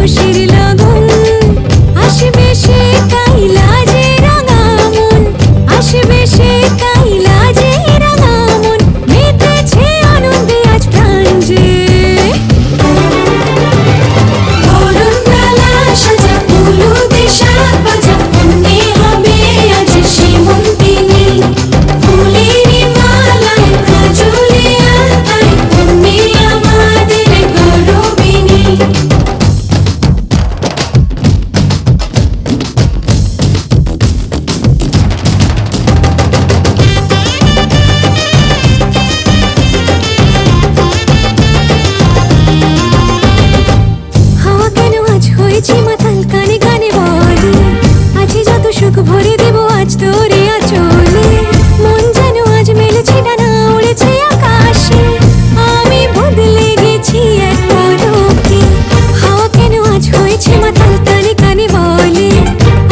খুশির লগন আসবে সে তাই লাজে রাঙা মন আসবে সে তাই লাজে রাঙা মন মেতেছে আনন্দে আজ প্রাণ যে বরণডালা সাজা হলুদে সাত বাজা মনে হবে আজ সীমন্তিনী ফুলেরই মালায় কাজলে আলতায় মনে আমাদের গৌরবিনী হাওয়া কেন আজ হয়েছে মাতাল কানে কানে বলে আছে যত সুখ ভরে দেব আজ তোরে আঁচলে মন যেন আজ মেলেছে ডানা উড়েছে আকাশে আমি বদলে গেছি এক পলকে হাওয়া কেন আজ হয়েছে মাতাল কানে কানে বলে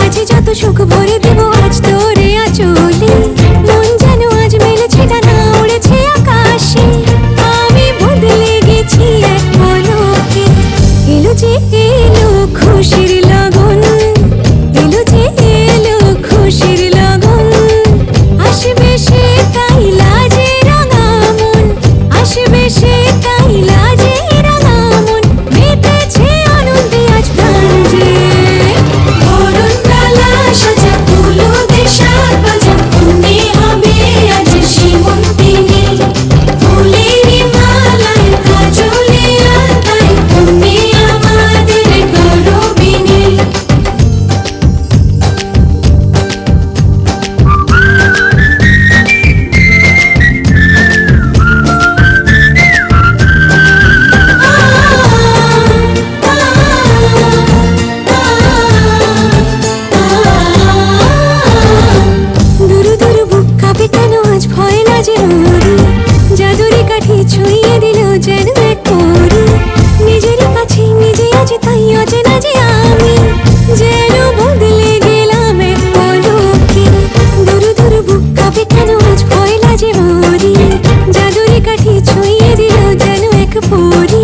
আছে যত সুখ ভরে দেব আজ তোরে আঁচলে মন যেন আজ মেলেছে ডানা উড়েছে আকাশে আমি বদলে গেছি এক পলকে এলো যে এলো খুশির লগন এলো যে এলো খুশির লগন আসবে সে তাই লাজে রাঙা মন আসবে সে তাই লাজে রাঙা মন মেতেছে আনন্দে আজ প্রাণ যে বরণডালা সাজা হলুদে সাত বাজা মনে হবে আজ সীমন্তিনী ফুলেরই মালায় কাজলে আলতায় মনে আমাদের গৌরবিনী দুরু দুরু বুক কাঁপে কেন আজ ভয় লাজে মরি জাদুরি কাঠি ছুঁয়ে দিল যেন এক পরি নিজেরই কাছে নিজে আছি তাই অচেনা যে আমি যেন বদলে গেলাম এক পলকে দুরু দুরু বুক কাঁপে কেন আজ ভয় লাজে মরি জাদুরি কাঠি ছুঁয়ে দিল যেন এক পরি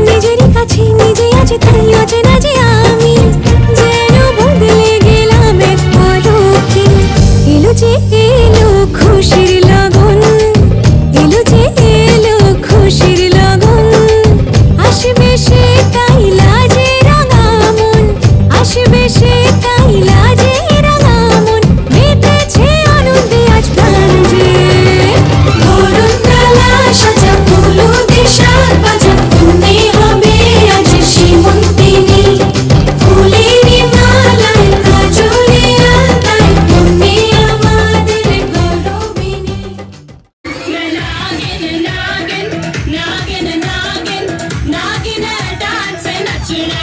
নিজেরই কাছে নিজে আছি তাই অচেনা যে আমি যেন বদলে গেলাম এক পলকে এলো যে এলো খুশির লগন এলো যে এলো খুশির লগন আসবে সে তাই লাজে রাঙা মন আসবে সে তাই লাজে রাঙা মন মেতেছে আনন্দে আজ প্রাণ যে বরণডালা সাজা হলুদে সাত বাজা মনে হবে আজ সীমন্তিনী ফুলেরই মালায় কাজলে আলতায় মনে আমাদের গৌরবিনী नागिन नागिन नागिन नागिन नागिन डांस नचना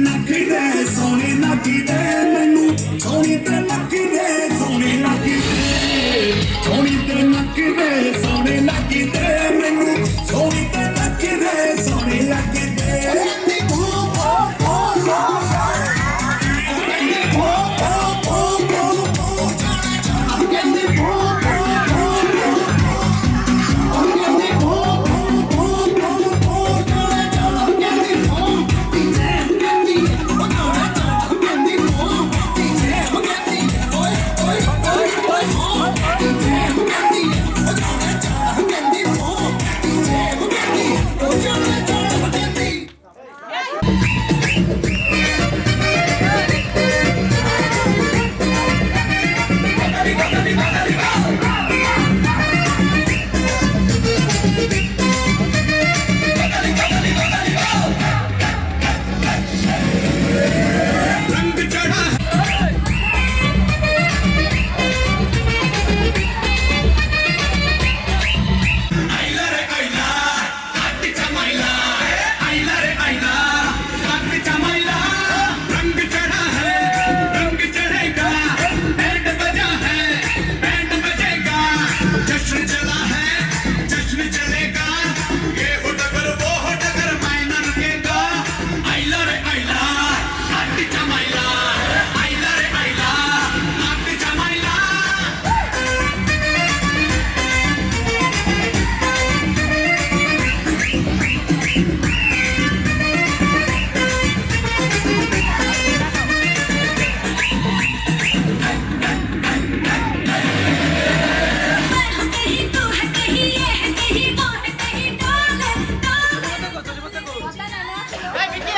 নাকি দে